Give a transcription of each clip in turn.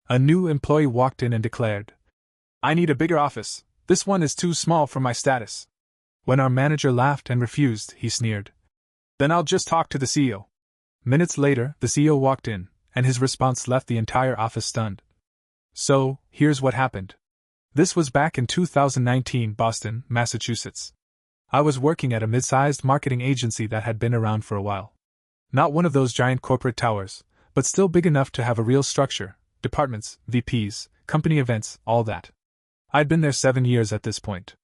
A new employee walked in and declared, "I need a bigger office. This one is too small for my status." When our manager laughed and refused, he sneered, "Then I'll just talk to the CEO." Minutes later, the CEO walked in, and his response left the entire office stunned. So, here's what happened. This was back in 2019, Boston, Massachusetts. I was working at a mid-sized marketing agency that had been around for a while. Not one of those giant corporate towers, but still big enough to have a real structure, departments, VPs, company events, all that. I'd been there 7 years at this point.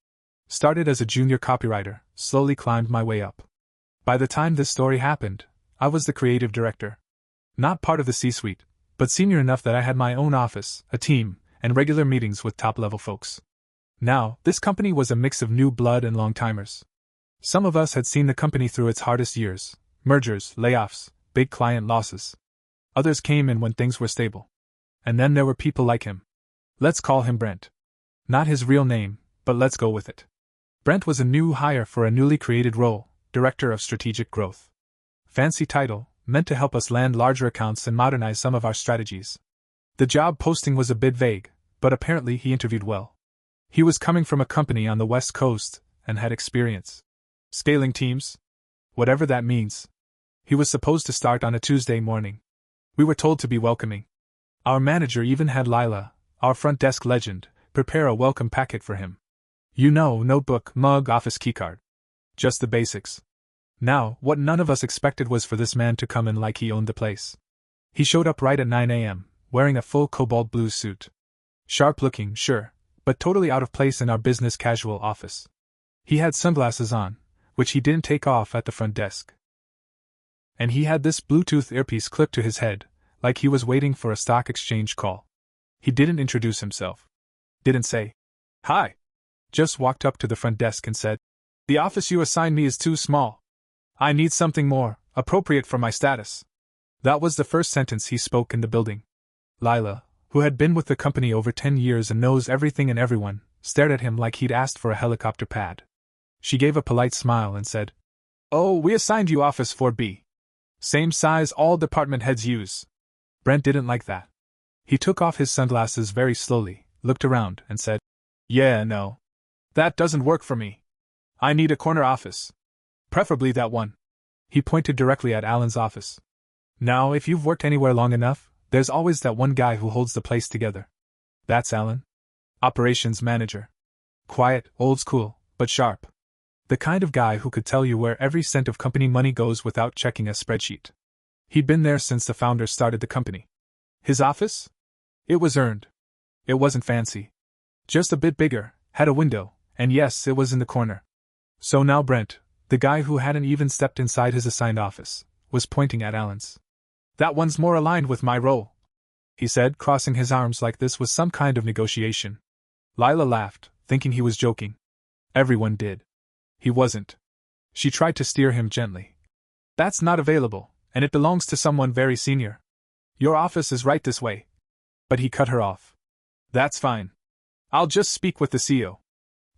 Started as a junior copywriter, slowly climbed my way up. By the time this story happened, I was the creative director. Not part of the C-suite, but senior enough that I had my own office, a team, and regular meetings with top-level folks. Now, this company was a mix of new blood and long-timers. Some of us had seen the company through its hardest years: mergers, layoffs, big client losses. Others came in when things were stable. And then there were people like him. Let's call him Brent. Not his real name, but let's go with it. Brent was a new hire for a newly created role, Director of Strategic Growth. Fancy title, meant to help us land larger accounts and modernize some of our strategies. The job posting was a bit vague, but apparently he interviewed well. He was coming from a company on the West Coast and had experience scaling teams, whatever that means. He was supposed to start on a Tuesday morning. We were told to be welcoming. Our manager even had Lila, our front desk legend, prepare a welcome packet for him. You know, notebook, mug, office keycard. Just the basics. Now, what none of us expected was for this man to come in like he owned the place. He showed up right at 9 a.m., wearing a full cobalt blue suit. Sharp looking, sure, but totally out of place in our business casual office. He had sunglasses on, which he didn't take off at the front desk. And he had this Bluetooth earpiece clipped to his head, like he was waiting for a stock exchange call. He didn't introduce himself. Didn't say, "Hi." Just walked up to the front desk and said, "The office you assigned me is too small. I need something more appropriate for my status." That was the first sentence he spoke in the building. Lila, who had been with the company over 10 years and knows everything and everyone, stared at him like he'd asked for a helicopter pad. She gave a polite smile and said, "Oh, we assigned you Office 4B. Same size all department heads use." Brent didn't like that. He took off his sunglasses very slowly, looked around, and said, "Yeah, no. That doesn't work for me. I need a corner office. Preferably that one." He pointed directly at Alan's office. Now, if you've worked anywhere long enough, there's always that one guy who holds the place together. That's Alan. Operations manager. Quiet, old school, but sharp. The kind of guy who could tell you where every cent of company money goes without checking a spreadsheet. He'd been there since the founders started the company. His office? It was earned. It wasn't fancy. Just a bit bigger, had a window, and yes, it was in the corner. So now Brent, the guy who hadn't even stepped inside his assigned office, was pointing at Alan's. "That one's more aligned with my role," he said, crossing his arms like this was some kind of negotiation. Lila laughed, thinking he was joking. Everyone did. He wasn't. She tried to steer him gently. "That's not available, and it belongs to someone very senior. Your office is right this way." But he cut her off. "That's fine. I'll just speak with the CEO.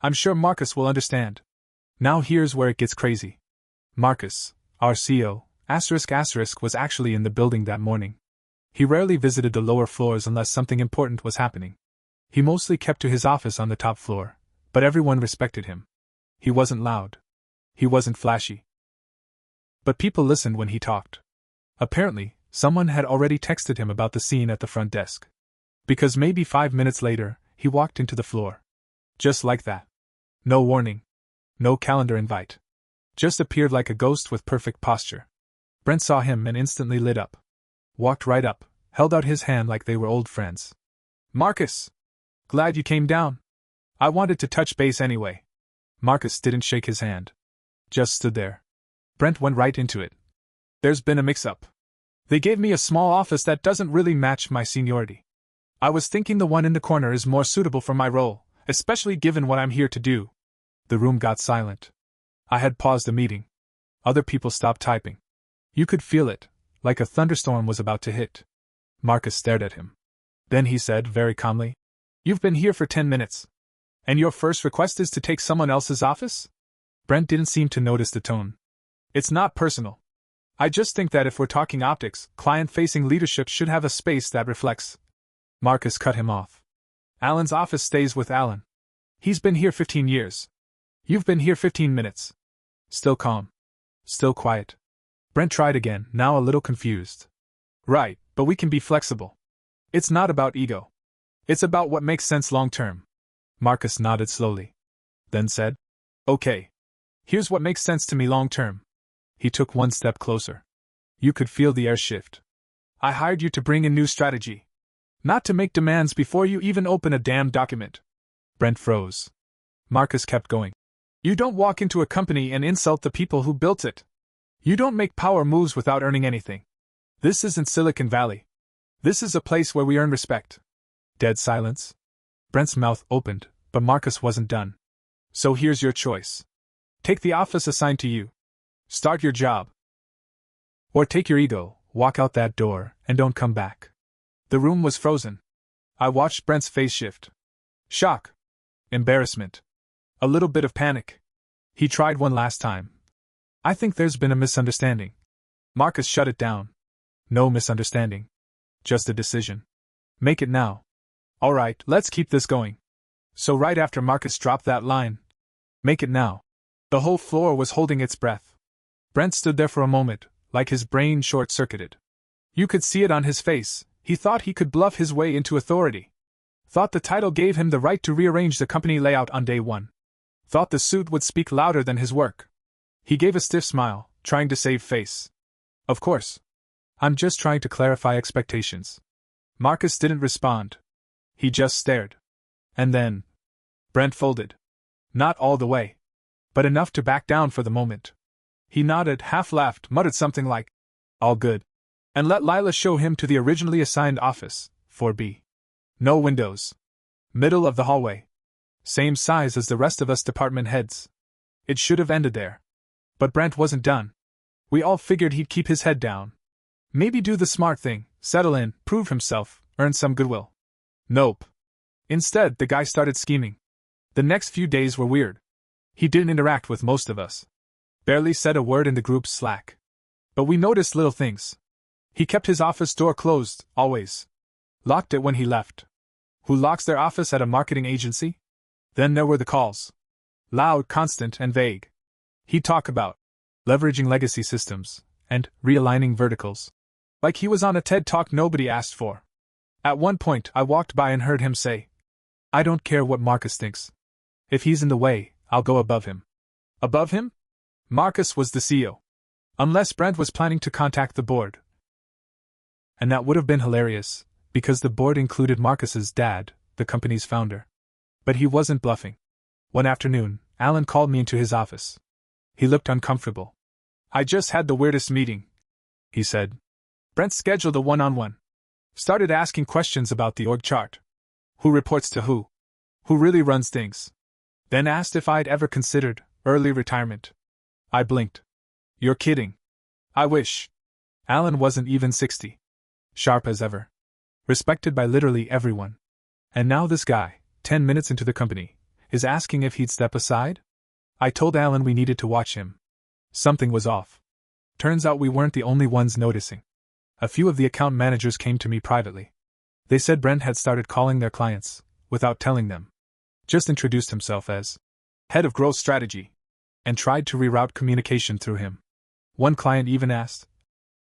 I'm sure Marcus will understand." Now here's where it gets crazy. Marcus, our CEO, ***, was actually in the building that morning. He rarely visited the lower floors unless something important was happening. He mostly kept to his office on the top floor, but everyone respected him. He wasn't loud. He wasn't flashy. But people listened when he talked. Apparently, someone had already texted him about the scene at the front desk. Because maybe 5 minutes later, he walked into the floor. Just like that. No warning. No calendar invite. Just appeared like a ghost with perfect posture. Brent saw him and instantly lit up. Walked right up, held out his hand like they were old friends. "Marcus! Glad you came down. I wanted to touch base anyway." Marcus didn't shake his hand. Just stood there. Brent went right into it. "There's been a mix-up. They gave me a small office that doesn't really match my seniority. I was thinking the one in the corner is more suitable for my role, especially given what I'm here to do." The room got silent. I had paused the meeting. Other people stopped typing. You could feel it, like a thunderstorm was about to hit. Marcus stared at him. Then he said very calmly, "You've been here for 10 minutes. And your first request is to take someone else's office?" Brent didn't seem to notice the tone. "It's not personal. I just think that if we're talking optics, client-facing leadership should have a space that reflects Marcus cut him off. Alan's office stays with Alan. He's been here 15 years. You've been here 15 minutes. Still calm. Still quiet. Brent tried again, now a little confused. Right, but we can be flexible. It's not about ego. It's about what makes sense long term. Marcus nodded slowly. Then said, Okay. Here's what makes sense to me long term. He took one step closer. You could feel the air shift. I hired you to bring in new strategy. Not to make demands before you even open a damn document. Brent froze. Marcus kept going. You don't walk into a company and insult the people who built it. You don't make power moves without earning anything. This isn't Silicon Valley. This is a place where we earn respect. Dead silence. Brent's mouth opened, but Marcus wasn't done. So here's your choice. Take the office assigned to you. Start your job. Or take your ego, walk out that door, and don't come back. The room was frozen. I watched Brent's face shift. Shock. Embarrassment. A little bit of panic. He tried one last time. I think there's been a misunderstanding. Marcus shut it down. No misunderstanding. Just a decision. Make it now. Alright, let's keep this going. So right after Marcus dropped that line, make it now, the whole floor was holding its breath. Brent stood there for a moment, like his brain short-circuited. You could see it on his face. He thought he could bluff his way into authority. Thought the title gave him the right to rearrange the company layout on day one. Thought the suit would speak louder than his work. He gave a stiff smile, trying to save face. Of course. I'm just trying to clarify expectations. Marcus didn't respond. He just stared. And then Brent folded. Not all the way. But enough to back down for the moment. He nodded, half-laughed, muttered something like, All good. And let Lila show him to the originally assigned office, 4B. No windows. Middle of the hallway. Same size as the rest of us department heads. It should have ended there. But Brent wasn't done. We all figured he'd keep his head down. Maybe do the smart thing, settle in, prove himself, earn some goodwill. Nope. Instead, the guy started scheming. The next few days were weird. He didn't interact with most of us. Barely said a word in the group's Slack. But we noticed little things. He kept his office door closed, always. Locked it when he left. Who locks their office at a marketing agency? Then there were the calls. Loud, constant, and vague. He'd talk about leveraging legacy systems and realigning verticals. Like he was on a TED Talk nobody asked for. At one point, I walked by and heard him say, I don't care what Marcus thinks. If he's in the way, I'll go above him. Above him? Marcus was the CEO. Unless Brent was planning to contact the board. And that would have been hilarious, because the board included Marcus's dad, the company's founder. But he wasn't bluffing. One afternoon, Alan called me into his office. He looked uncomfortable. I just had the weirdest meeting, he said. Brent scheduled a one-on-one. Started asking questions about the org chart. Who reports to who? Who really runs things? Then asked if I'd ever considered early retirement. I blinked. You're kidding. I wish. Alan wasn't even 60. Sharp as ever. Respected by literally everyone. And now this guy, 10 minutes into the company, is asking if he'd step aside? I told Alan we needed to watch him. Something was off. Turns out we weren't the only ones noticing. A few of the account managers came to me privately. They said Brent had started calling their clients, without telling them. Just introduced himself as head of growth strategy, and tried to reroute communication through him. One client even asked,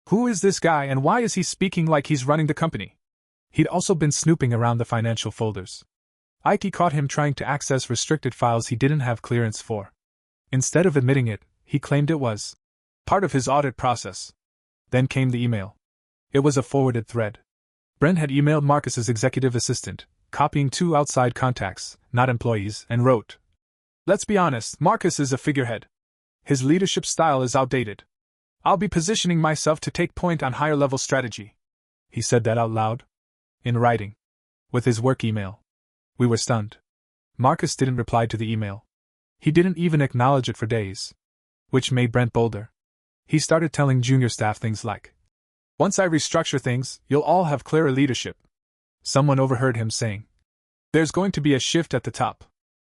Who is this guy and why is he speaking like he's running the company? He'd also been snooping around the financial folders. IT caught him trying to access restricted files he didn't have clearance for. Instead of admitting it, he claimed it was part of his audit process. Then came the email. It was a forwarded thread. Brent had emailed Marcus's executive assistant, copying 2 outside contacts, not employees, and wrote, Let's be honest, Marcus is a figurehead. His leadership style is outdated. I'll be positioning myself to take point on higher-level strategy. He said that out loud. In writing. With his work email. We were stunned. Marcus didn't reply to the email. He didn't even acknowledge it for days. Which made Brent bolder. He started telling junior staff things like, Once I restructure things, you'll all have clearer leadership. Someone overheard him saying, There's going to be a shift at the top.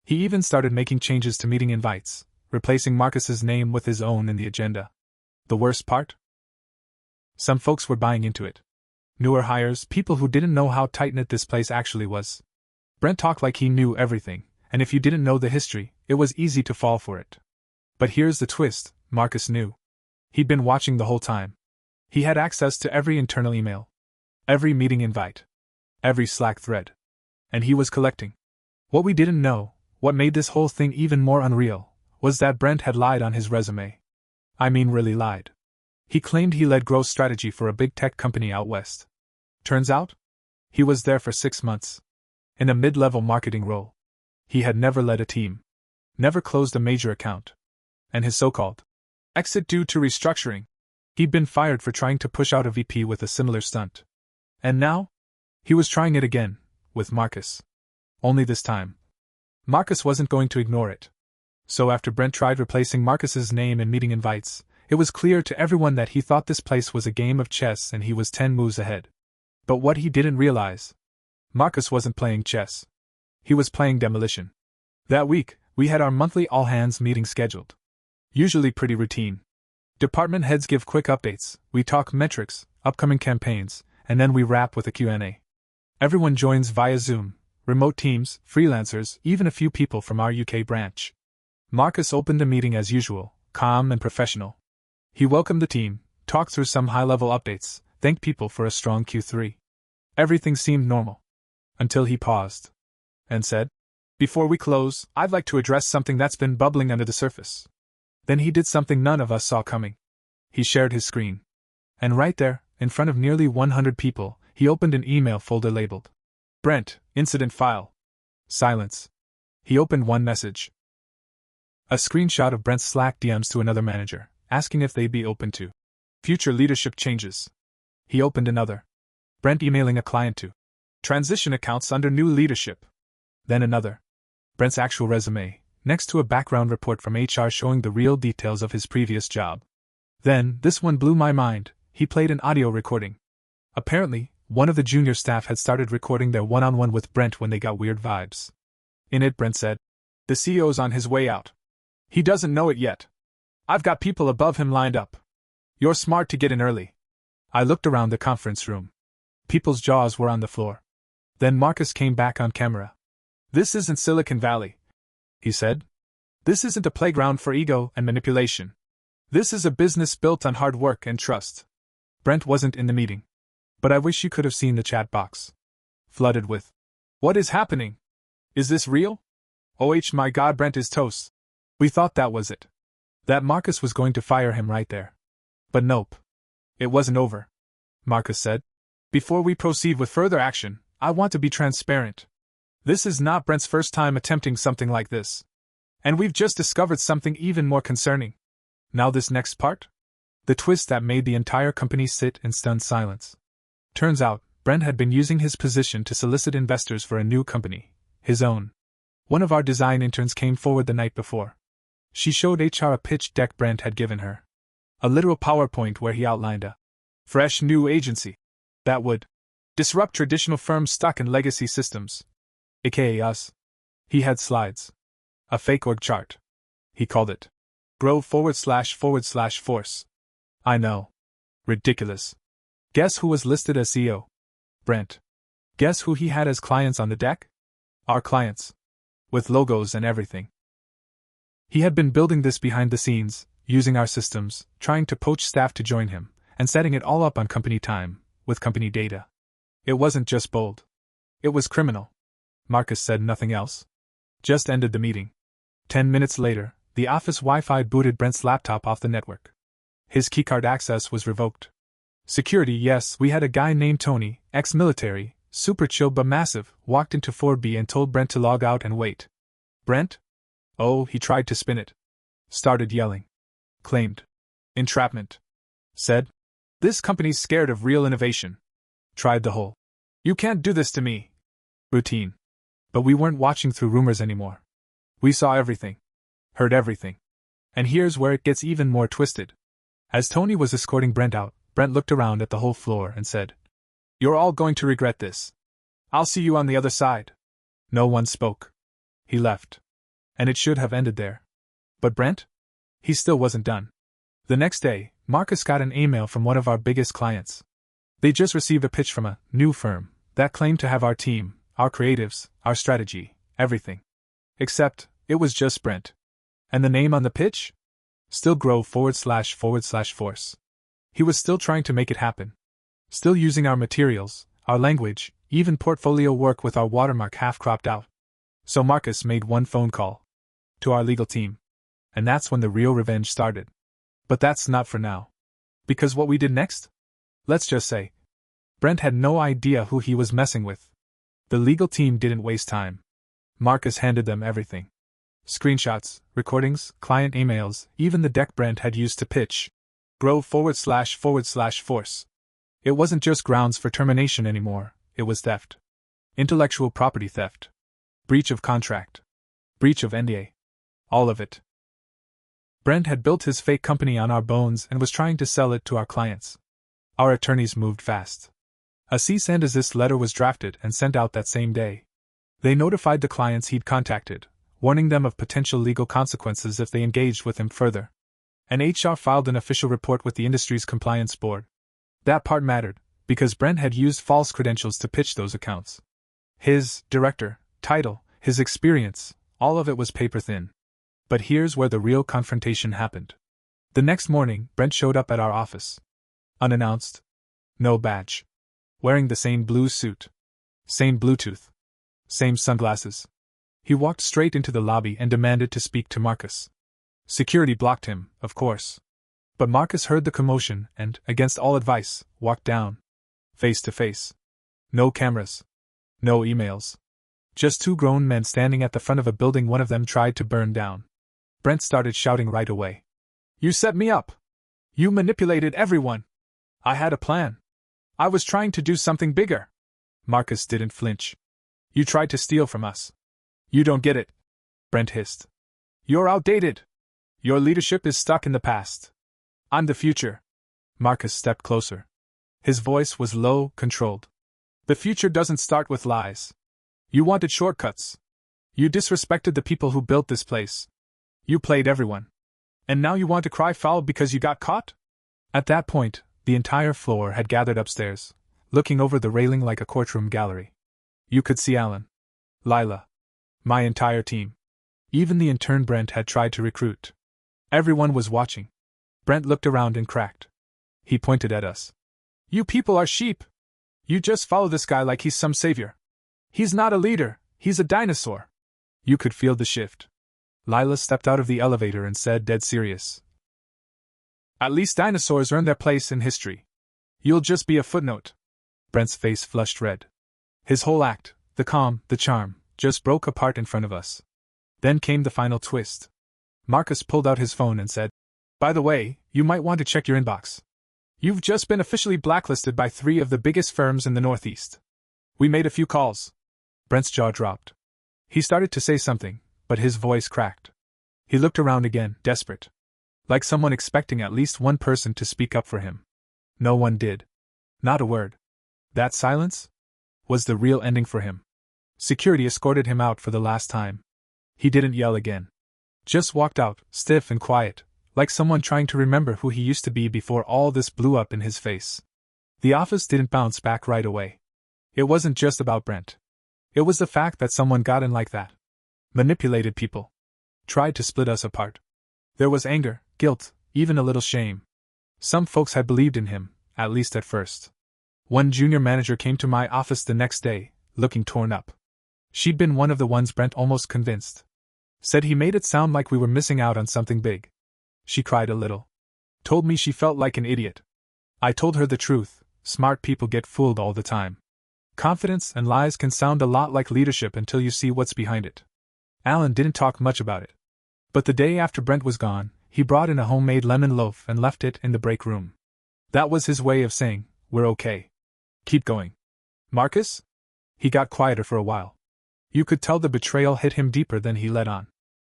He even started making changes to meeting invites, replacing Marcus's name with his own in the agenda. The worst part? Some folks were buying into it. Newer hires, people who didn't know how tight-knit this place actually was. Brent talked like he knew everything, and if you didn't know the history, it was easy to fall for it. But here's the twist, Marcus knew. He'd been watching the whole time. He had access to every internal email, every meeting invite, every Slack thread. And he was collecting. What we didn't know, what made this whole thing even more unreal, was that Brent had lied on his resume. I mean, really lied. He claimed he led growth strategy for a big tech company out west. Turns out, he was there for 6 months. In a mid-level marketing role. He had never led a team. Never closed a major account. And his so-called exit due to restructuring. He'd been fired for trying to push out a VP with a similar stunt. And now? He was trying it again, with Marcus. Only this time, Marcus wasn't going to ignore it. So after Brent tried replacing Marcus's name in meeting invites, it was clear to everyone that he thought this place was a game of chess and he was 10 moves ahead. But what he didn't realize, Marcus wasn't playing chess. He was playing demolition. That week, we had our monthly all-hands meeting scheduled. Usually pretty routine. Department heads give quick updates, we talk metrics, upcoming campaigns, and then we wrap with a Q&A. Everyone joins via Zoom, remote teams, freelancers, even a few people from our UK branch. Marcus opened the meeting as usual, calm and professional. He welcomed the team, talked through some high-level updates, thanked people for a strong Q3. Everything seemed normal. Until he paused. And said, "Before we close, I'd like to address something that's been bubbling under the surface." Then he did something none of us saw coming. He shared his screen. And right there, in front of nearly 100 people, he opened an email folder labeled Brent, Incident File. Silence. He opened one message. A screenshot of Brent's Slack DMs to another manager, asking if they'd be open to future leadership changes. He opened another. Brent emailing a client to transition accounts under new leadership. Then another. Brent's actual resume, next to a background report from HR showing the real details of his previous job. Then, this one blew my mind, he played an audio recording. Apparently, one of the junior staff had started recording their one-on-one with Brent when they got weird vibes. In it, Brent said, "The CEO's on his way out. He doesn't know it yet. I've got people above him lined up. You're smart to get in early." I looked around the conference room. People's jaws were on the floor. Then Marcus came back on camera. "This isn't Silicon Valley," he said. "This isn't a playground for ego and manipulation. This is a business built on hard work and trust." Brent wasn't in the meeting. But I wish you could have seen the chat box. Flooded with, "What is happening? Is this real? Oh my god, Brent is toast." We thought that was it. That Marcus was going to fire him right there. But nope. It wasn't over. Marcus said, "Before we proceed with further action, I want to be transparent. This is not Brent's first time attempting something like this. And we've just discovered something even more concerning." Now this next part? The twist that made the entire company sit in stunned silence. Turns out, Brent had been using his position to solicit investors for a new company, his own. One of our design interns came forward the night before. She showed HR a pitch deck Brent had given her. A literal PowerPoint where he outlined a fresh new agency that would disrupt traditional firms stuck in legacy systems, aka us. He had slides. A fake org chart. He called it Grow //Force. I know. Ridiculous. Guess who was listed as CEO? Brent. Guess who he had as clients on the deck? Our clients. With logos and everything. He had been building this behind the scenes, using our systems, trying to poach staff to join him, and setting it all up on company time, with company data. It wasn't just bold. It was criminal. Marcus said nothing else. Just ended the meeting. 10 minutes later, the office Wi-Fi booted Brent's laptop off the network. His keycard access was revoked. Security, yes, we had a guy named Tony, ex-military, super chill but massive, walked into 4B and told Brent to log out and wait. Brent? Oh, he tried to spin it. Started yelling. Claimed entrapment. Said, "This company's scared of real innovation." Tried the whole "you can't do this to me" routine. But we weren't watching through rumors anymore. We saw everything. Heard everything. And here's where it gets even more twisted. As Tony was escorting Brent out, Brent looked around at the whole floor and said, "You're all going to regret this. I'll see you on the other side." No one spoke. He left. And it should have ended there. But Brent? He still wasn't done. The next day, Marcus got an email from one of our biggest clients. They just received a pitch from a new firm that claimed to have our team, our creatives, our strategy, everything. Except, it was just Brent. And the name on the pitch? Still grow //force. He was still trying to make it happen. Still using our materials, our language, even portfolio work with our watermark half cropped out. So Marcus made one phone call. To our legal team. And that's when the real revenge started. But that's not for now. Because what we did next? Let's just say, Brent had no idea who he was messing with. The legal team didn't waste time. Marcus handed them everything. Screenshots, recordings, client emails, even the deck Brent had used to pitch. Grow //force. It wasn't just grounds for termination anymore, it was theft. Intellectual property theft. Breach of contract. Breach of NDA. All of it. Brent had built his fake company on our bones and was trying to sell it to our clients. Our attorneys moved fast. A cease and desist letter was drafted and sent out that same day. They notified the clients he'd contacted, warning them of potential legal consequences if they engaged with him further. And HR filed an official report with the industry's compliance board. That part mattered, because Brent had used false credentials to pitch those accounts. His director, title, his experience, all of it was paper thin. But here's where the real confrontation happened. The next morning, Brent showed up at our office. Unannounced. No badge. Wearing the same blue suit. Same Bluetooth. Same sunglasses. He walked straight into the lobby and demanded to speak to Marcus. Security blocked him, of course. But Marcus heard the commotion and, against all advice, walked down. Face to face. No cameras. No emails. Just two grown men standing at the front of a building one of them tried to burn down. Brent started shouting right away. You set me up! You manipulated everyone! I had a plan. I was trying to do something bigger. Marcus didn't flinch. You tried to steal from us. You don't get it. Brent hissed. You're outdated. Your leadership is stuck in the past. I'm the future. Marcus stepped closer. His voice was low, controlled. The future doesn't start with lies. You wanted shortcuts. You disrespected the people who built this place. You played everyone. And now you want to cry foul because you got caught? At that point, the entire floor had gathered upstairs, looking over the railing like a courtroom gallery. You could see Alan, Lila, my entire team. Even the intern Brent had tried to recruit. Everyone was watching. Brent looked around and cracked. He pointed at us. You people are sheep. You just follow this guy like he's some savior. He's not a leader, he's a dinosaur. You could feel the shift. Lila stepped out of the elevator and said dead serious. At least dinosaurs earn their place in history. You'll just be a footnote. Brent's face flushed red. His whole act, the calm, the charm, just broke apart in front of us. Then came the final twist. Marcus pulled out his phone and said, By the way, you might want to check your inbox. You've just been officially blacklisted by 3 of the biggest firms in the Northeast. We made a few calls. Brent's jaw dropped. He started to say something, but his voice cracked. He looked around again, desperate. Like someone expecting at least one person to speak up for him. No one did. Not a word. That silence was the real ending for him. Security escorted him out for the last time. He didn't yell again. Just walked out, stiff and quiet, like someone trying to remember who he used to be before all this blew up in his face. The office didn't bounce back right away. It wasn't just about Brent. It was the fact that someone got in like that. Manipulated people. Tried to split us apart. There was anger, guilt, even a little shame. Some folks had believed in him, at least at first. One junior manager came to my office the next day, looking torn up. She'd been one of the ones Brent almost convinced. Said he made it sound like we were missing out on something big. She cried a little. Told me she felt like an idiot. I told her the truth, smart people get fooled all the time. Confidence and lies can sound a lot like leadership until you see what's behind it. Alan didn't talk much about it. But the day after Brent was gone, he brought in a homemade lemon loaf and left it in the break room. That was his way of saying, we're okay. Keep going. Marcus? He got quieter for a while. You could tell the betrayal hit him deeper than he let on.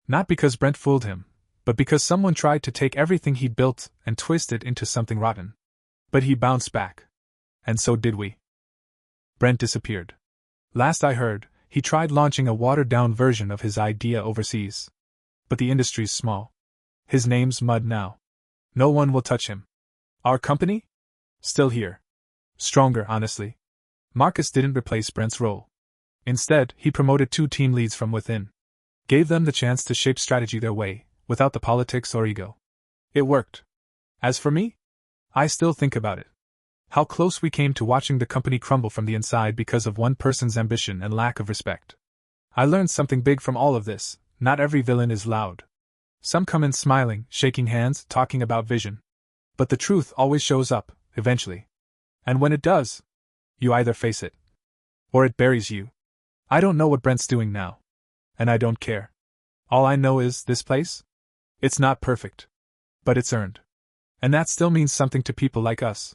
Not because Brent fooled him, but because someone tried to take everything he'd built and twist it into something rotten. But he bounced back. And so did we. Brent disappeared. Last I heard, he tried launching a watered-down version of his idea overseas. But the industry's small. His name's mud now. No one will touch him. Our company? Still here. Stronger, honestly. Marcus didn't replace Brent's role. Instead, he promoted 2 team leads from within. Gave them the chance to shape strategy their way, without the politics or ego. It worked. As for me? I still think about it. How close we came to watching the company crumble from the inside because of one person's ambition and lack of respect. I learned something big from all of this: not every villain is loud. Some come in smiling, shaking hands, talking about vision. But the truth always shows up, eventually. And when it does, you either face it, or it buries you. I don't know what Brent's doing now. And I don't care. All I know is, this place? It's not perfect. But it's earned. And that still means something to people like us.